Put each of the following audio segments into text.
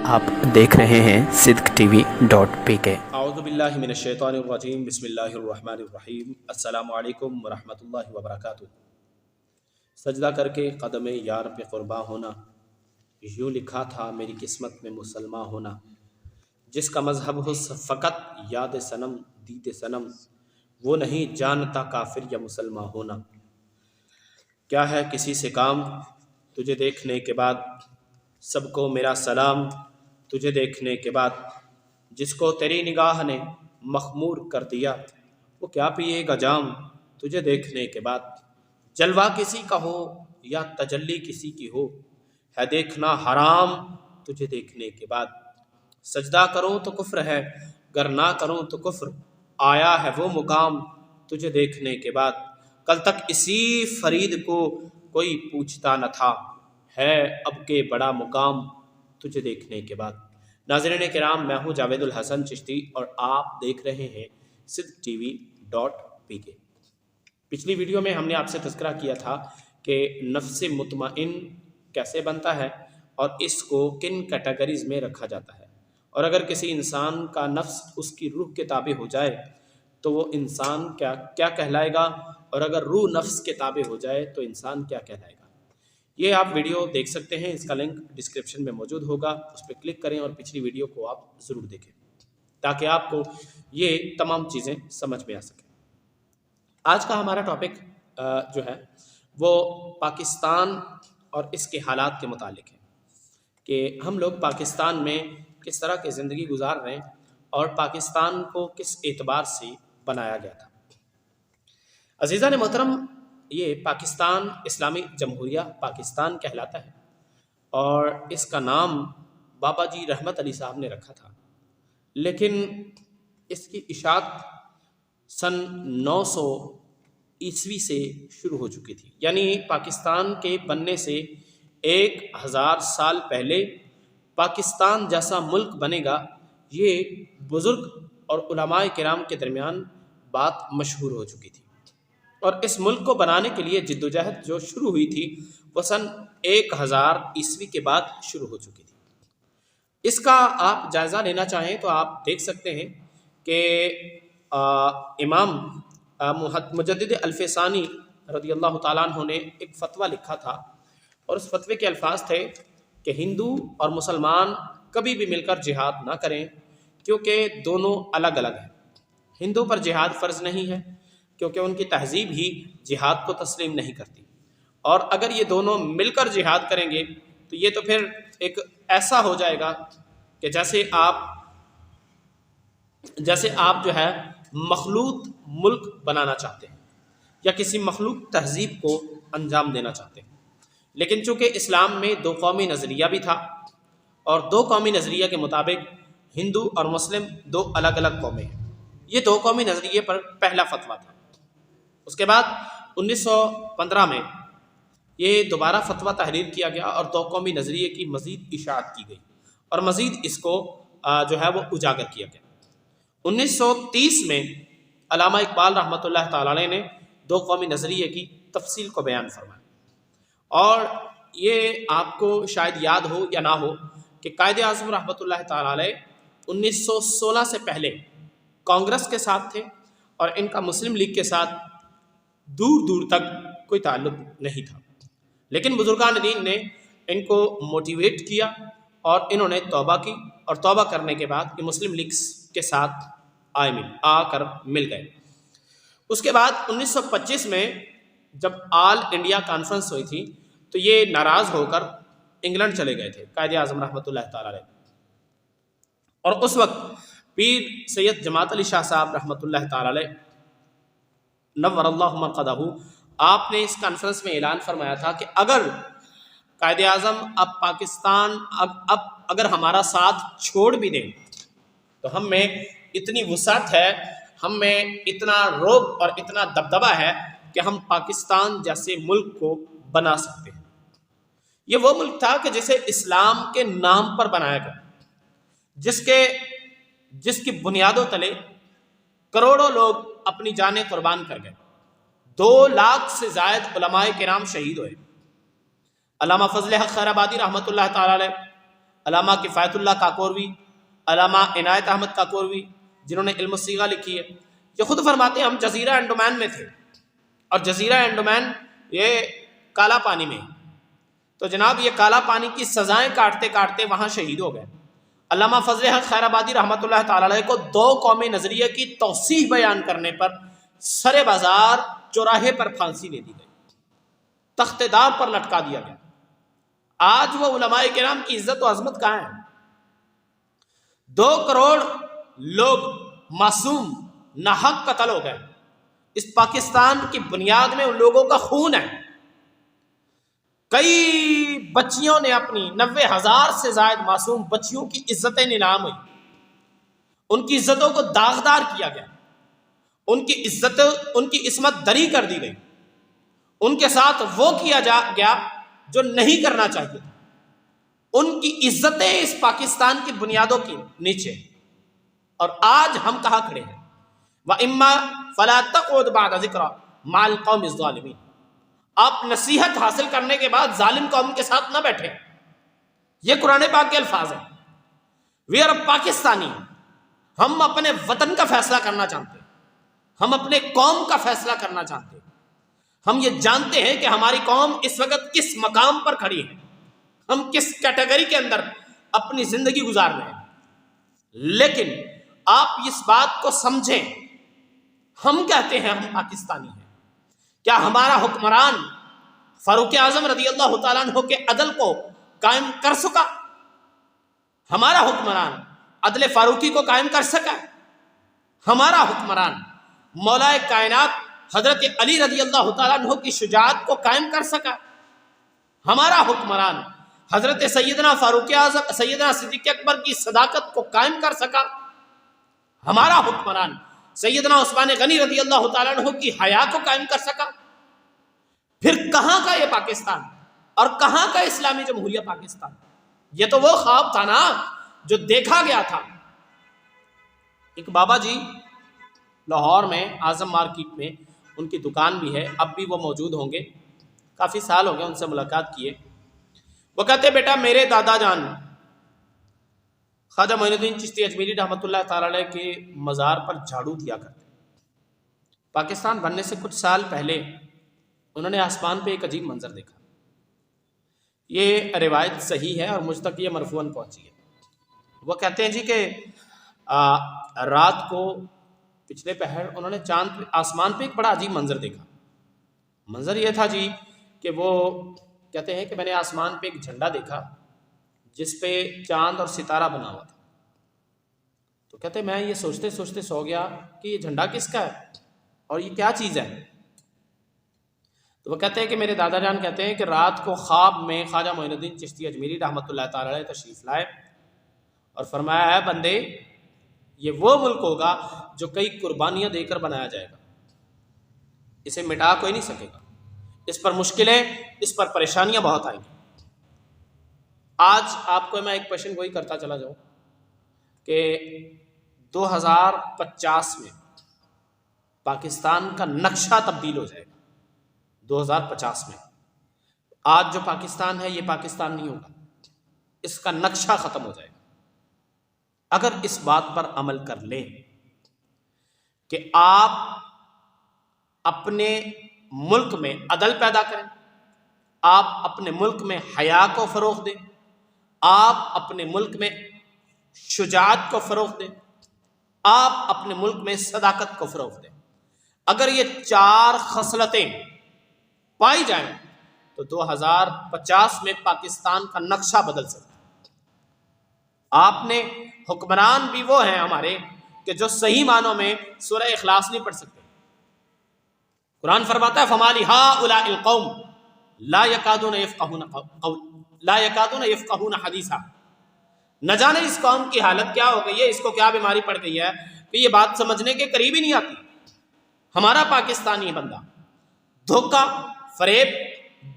آپ دیکھ رہے ہیں sidqtv.pk۔ اعوذ باللہ من الشیطان الرجیم، بسم اللہ الرحمن الرحیم۔ السلام علیکم ورحمۃ اللہ وبرکاتہ۔ سجدہ کر کے قدم یار پہ قرباں ہونا، یوں لکھا تھا میری قسمت میں مسلمان ہونا۔ جس کا مذہب ہو فقط یاد صنم دید صنم، وہ نہیں جانتا کافر یا مسلمان ہونا۔ کیا ہے کسی سے کام تجھے دیکھنے کے بعد، سب کو میرا سلام تجھے دیکھنے کے بعد۔ جس کو تیری نگاہ نے مخمور کر دیا، وہ کیا پیے گا جام تجھے دیکھنے کے بعد۔ جلوہ کسی کا ہو یا تجلی کسی کی ہو، ہے دیکھنا حرام تجھے دیکھنے کے بعد۔ سجدہ کروں تو کفر ہے، گر نہ کروں تو کفر، آیا ہے وہ مقام تجھے دیکھنے کے بعد۔ کل تک اسی فرید کو کوئی پوچھتا نہ تھا، ہے اب کے بڑا مقام تجھے دیکھنے کے بعد۔ ناظرین کرام، میں ہوں جاوید الحسن چشتی اور آپ دیکھ رہے ہیں sidqtv.pk۔ پچھلی ویڈیو میں ہم نے آپ سے تذکرہ کیا تھا کہ نفس مطمئن کیسے بنتا ہے اور اس کو کن کیٹیگریز میں رکھا جاتا ہے، اور اگر کسی انسان کا نفس اس کی روح کے تابع ہو جائے تو وہ انسان کیا کہلائے گا، اور اگر روح نفس کے تابع ہو جائے تو انسان کیا کہلائے گا۔ یہ آپ ویڈیو دیکھ سکتے ہیں، اس کا لنک ڈسکرپشن میں موجود ہوگا، اس پہ کلک کریں اور پچھلی ویڈیو کو آپ ضرور دیکھیں تاکہ آپ کو یہ تمام چیزیں سمجھ میں آ سکیں۔ آج کا ہمارا ٹاپک جو ہے وہ پاکستان اور اس کے حالات کے متعلق ہے کہ ہم لوگ پاکستان میں کس طرح کی زندگی گزار رہے ہیں اور پاکستان کو کس اعتبار سے بنایا گیا تھا۔ عزیزان محترم، یہ پاکستان اسلامی جمہوریہ پاکستان کہلاتا ہے اور اس کا نام بابا جی رحمت علی صاحب نے رکھا تھا، لیکن اس کی اشاعت سن 900 عیسوی سے شروع ہو چکی تھی، یعنی پاکستان کے بننے سے 1000 سال پہلے پاکستان جیسا ملک بنے گا، یہ بزرگ اور علماء کرام کے درمیان بات مشہور ہو چکی تھی۔ اور اس ملک کو بنانے کے لیے جدوجہد جو شروع ہوئی تھی وہ سن 1000 عیسوی کے بعد شروع ہو چکی تھی۔ اس کا آپ جائزہ لینا چاہیں تو آپ دیکھ سکتے ہیں کہ امام مجدد الفسانی رضی اللہ تعالیٰ عنہ نے ایک فتویٰ لکھا تھا، اور اس فتوے کے الفاظ تھے کہ ہندو اور مسلمان کبھی بھی مل کر جہاد نہ کریں، کیونکہ دونوں الگ الگ ہیں۔ ہندو پر جہاد فرض نہیں ہے کیونکہ ان کی تہذیب ہی جہاد کو تسلیم نہیں کرتی، اور اگر یہ دونوں مل کر جہاد کریں گے تو یہ تو پھر ایک ایسا ہو جائے گا کہ جیسے آپ جو ہے مخلوط ملک بنانا چاہتے ہیں یا کسی مخلوط تہذیب کو انجام دینا چاہتے ہیں۔ لیکن چونکہ اسلام میں دو قومی نظریہ بھی تھا، اور دو قومی نظریہ کے مطابق ہندو اور مسلم دو الگ الگ قومیں ہیں، یہ دو قومی نظریے پر پہلا فتویٰ تھا۔ اس کے بعد 1915 میں یہ دوبارہ فتویٰ تحریر کیا گیا اور دو قومی نظریے کی مزید اشاعت کی گئی اور مزید اس کو جو ہے وہ اجاگر کیا گیا۔ 1930 میں علامہ اقبال رحمۃ اللہ تعالی علیہ نے دو قومی نظریے کی تفصیل کو بیان فرمایا، اور یہ آپ کو شاید یاد ہو یا نہ ہو کہ قائد اعظم رحمۃ اللہ تعالی علیہ 1916 سے پہلے کانگریس کے ساتھ تھے، اور ان کا مسلم لیگ کے ساتھ دور دور تک کوئی تعلق نہیں تھا، لیکن بزرگان دین نے ان کو موٹیویٹ کیا اور انہوں نے توبہ کی، اور توبہ کرنے کے بعد یہ مسلم لیگ کے ساتھ آ کر مل گئے۔ اس کے بعد 1925 میں جب آل انڈیا کانفرنس ہوئی تھی تو یہ ناراض ہو کر انگلینڈ چلے گئے تھے قائد اعظم رحمۃ اللہ تعالی علیہ، اور اس وقت پیر سید جماعت علی شاہ صاحب رحمۃ اللہ تعالی علیہ نور اللہ مرقدہ، آپ نے اس کانفرنس میں اعلان فرمایا تھا کہ اگر قائد اعظم اب پاکستان اگر ہمارا ساتھ چھوڑ بھی دیں تو ہم میں اتنی وسعت ہے، ہم میں اتنا رعب اور اتنا دبدبہ ہے کہ ہم پاکستان جیسے ملک کو بنا سکتے ہیں۔ یہ وہ ملک تھا کہ جسے اسلام کے نام پر بنایا گیا، جس کی بنیادوں تلے کروڑوں لوگ اپنی جانیں قربان کر گئے، 2 لاکھ سے زائد علماء کرام شہید ہوئے۔ علامہ فضل حق خیر آبادی رحمۃ اللہ تعالی علیہ، علامہ کفایت اللہ کاکوروی، علامہ عنایت احمد کاکوروی جنہوں نے علم الصیغہ لکھی ہے، یہ خود فرماتے ہیں ہم جزیرہ انڈومان میں تھے، اور جزیرہ انڈومان یہ کالا پانی میں، تو جناب یہ کالا پانی کی سزائیں کاٹتے کاٹتے وہاں شہید ہو گئے۔ علامہ فضل حق خیر آبادی رحمۃ اللہ تعالی علیہ کو دو قومی نظریے کی توضیح بیان کرنے پر سر بازار چوراہے پر پھانسی دے دی گئی، تخت دار پر لٹکا دیا گیا۔ آج وہ علماء کرام کی عزت و عظمت کہاں ہے؟ 2 کروڑ لوگ معصوم ناحق قتل ہو گئے۔ اس پاکستان کی بنیاد میں ان لوگوں کا خون ہے۔ کئی بچیوں نے اپنی 90,000 سے زائد معصوم بچیوں کی عزتیں نیلام ہوئی، ان کی عزتوں کو داغدار کیا گیا، ان کی عصمت دری کر دی گئی، ان کے ساتھ وہ کیا گیا جو نہیں کرنا چاہیے تھا۔ ان کی عزتیں اس پاکستان کی بنیادوں کے نیچے، اور آج ہم کہاں کھڑے ہیں؟ وَإِمَّا فَلَا تَقْعُدْ بَعْدَ ذِكْرَى مَعَ الْقَوْمِ الظَّالِمِينَ۔ آپ نصیحت حاصل کرنے کے بعد ظالم قوم کے ساتھ نہ بیٹھیں، یہ قرآن پاک کے الفاظ ہیں۔ وی آر پاکستانی، ہم اپنے وطن کا فیصلہ کرنا چاہتے ہیں، ہم اپنے قوم کا فیصلہ کرنا چاہتے ہیں۔ ہم یہ جانتے ہیں کہ ہماری قوم اس وقت کس مقام پر کھڑی ہے، ہم کس کیٹیگری کے اندر اپنی زندگی گزار رہے ہیں، لیکن آپ اس بات کو سمجھیں، ہم کہتے ہیں ہم پاکستانی ہیں، کیا ہمارا حکمران فاروق اعظم رضی اللہ تعالیٰ عنہ کے عدل کو قائم کر سکا؟ ہمارا حکمران عدل فاروقی کو قائم کر سکا؟ ہمارا حکمران مولا کائنات حضرت علی رضی اللہ تعالیٰ عنہ کی شجاعت کو قائم کر سکا؟ ہمارا حکمران حضرت سیدنا فاروق اعظم سیدنا صدیق اکبر کی صداقت کو قائم کر سکا؟ ہمارا حکمران سیدنا عثمان غنی رضی اللہ تعالیٰ عنہ کی حیا کو قائم کر سکا؟ پھر کہاں کا یہ پاکستان اور کہاں کا اسلامی جمہوریہ پاکستان؟ یہ تو وہ خواب تھا نا جو دیکھا گیا تھا۔ ایک بابا جی لاہور میں اعظم مارکیٹ میں ان کی دکان بھی ہے، اب بھی وہ موجود ہوں گے، کافی سال ہو گئے ان سے ملاقات کیے۔ وہ کہتے بیٹا میرے دادا جان خواجہ معین الدین چشتی اجمیری رحمۃ اللہ تعالی علیہ کے مزار پر جھاڑو دیا کرتے۔ پاکستان بننے سے کچھ سال پہلے انہوں نے آسمان پہ ایک عجیب منظر دیکھا۔ یہ روایت صحیح ہے اور مجھ تک یہ مرفوعاً پہنچی ہے۔ وہ کہتے ہیں جی کہ رات کو پچھلے پہر انہوں نے آسمان پہ ایک بڑا عجیب منظر دیکھا۔ منظر یہ تھا جی کہ وہ کہتے ہیں کہ میں نے آسمان پہ ایک جھنڈا دیکھا جس پہ چاند اور ستارہ بنا ہوا تھا۔ تو کہتے ہیں میں یہ سوچتے سوچتے سو گیا کہ یہ جھنڈا کس کا ہے اور یہ کیا چیز ہے؟ تو وہ کہتے ہیں کہ میرے دادا جان کہتے ہیں کہ رات کو خواب میں خواجہ معین الدین چشتی اجمیری رحمۃ اللہ تعالی علیہ تشریف لائے اور فرمایا ہے بندے یہ وہ ملک ہوگا جو کئی قربانیاں دے کر بنایا جائے گا، اسے مٹا کوئی نہیں سکے گا، اس پر مشکلیں، اس پر پریشانیاں بہت آئیں گی۔ آج آپ کو میں ایک پیشن گوئی کرتا چلا جاؤں کہ 2050 میں پاکستان کا نقشہ تبدیل ہو جائے گا۔ 2050 میں آج جو پاکستان ہے یہ پاکستان نہیں ہوگا، اس کا نقشہ ختم ہو جائے گا۔ اگر اس بات پر عمل کر لیں کہ آپ اپنے ملک میں عدل پیدا کریں، آپ اپنے ملک میں حیا کو فروغ دیں، آپ اپنے ملک میں شجاعت کو فروغ دیں، آپ اپنے ملک میں صداقت کو فروغ دیں، اگر یہ 4 خصلتیں پائی جائیں تو 2050 میں پاکستان کا نقشہ بدل سکتا ہے۔ آپ نے حکمران بھی وہ ہیں ہمارے کہ جو صحیح معنوں میں سورہ اخلاص نہیں پڑھ سکتے۔ قرآن فرماتا ہے فَمَا لِهَٰؤُلَاءِ الْقَوْمِ لَا يَكَادُونَ يَفْقَهُونَ حَدِيثًا۔ نہ جانے اس قوم کی حالت کیا ہو گئی ہے، اس کو کیا بیماری پڑ گئی ہے کہ یہ بات سمجھنے کے قریب ہی نہیں آتی۔ ہمارا پاکستانی بندہ دھوکہ، فریب،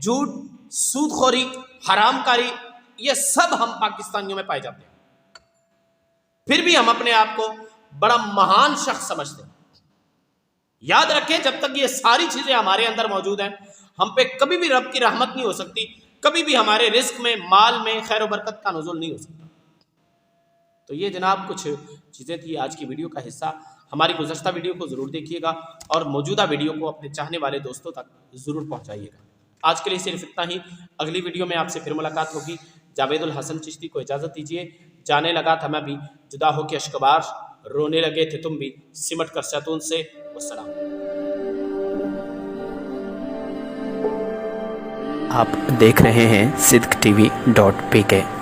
جھوٹ، سود خوری، حرام کاری، یہ سب ہم پاکستانیوں میں پائے جاتے ہیں، پھر بھی ہم اپنے آپ کو بڑا مہان شخص سمجھتے ہیں۔ یاد رکھیں جب تک یہ ساری چیزیں ہمارے اندر موجود ہیں ہم پہ کبھی بھی رب کی رحمت نہیں ہو سکتی، کبھی بھی ہمارے رزق میں، مال میں خیر و برکت کا نزول نہیں ہو سکتا۔ تو یہ جناب کچھ چیزیں تھی آج کی ویڈیو کا حصہ. ہماری گزشتہ ویڈیو کو ضرور دیکھیے گا اور موجودہ ویڈیو کو اپنے چاہنے والے دوستوں تک ضرور پہنچائیے گا. آج کے لیے صرف اتنا ہی. اگلی ویڈیو میں آپ سے پھر ملاقات ہوگی. جاوید الحسن چشتی کو اجازت دیجیے. جانے لگا تھا میں بھی، جدا ہو کے اشکبار، رونے لگے تھے تم بھی، سمٹ کر شیطون سے. والسلام. آپ دیکھ رہے ہیں صدق TV.pk.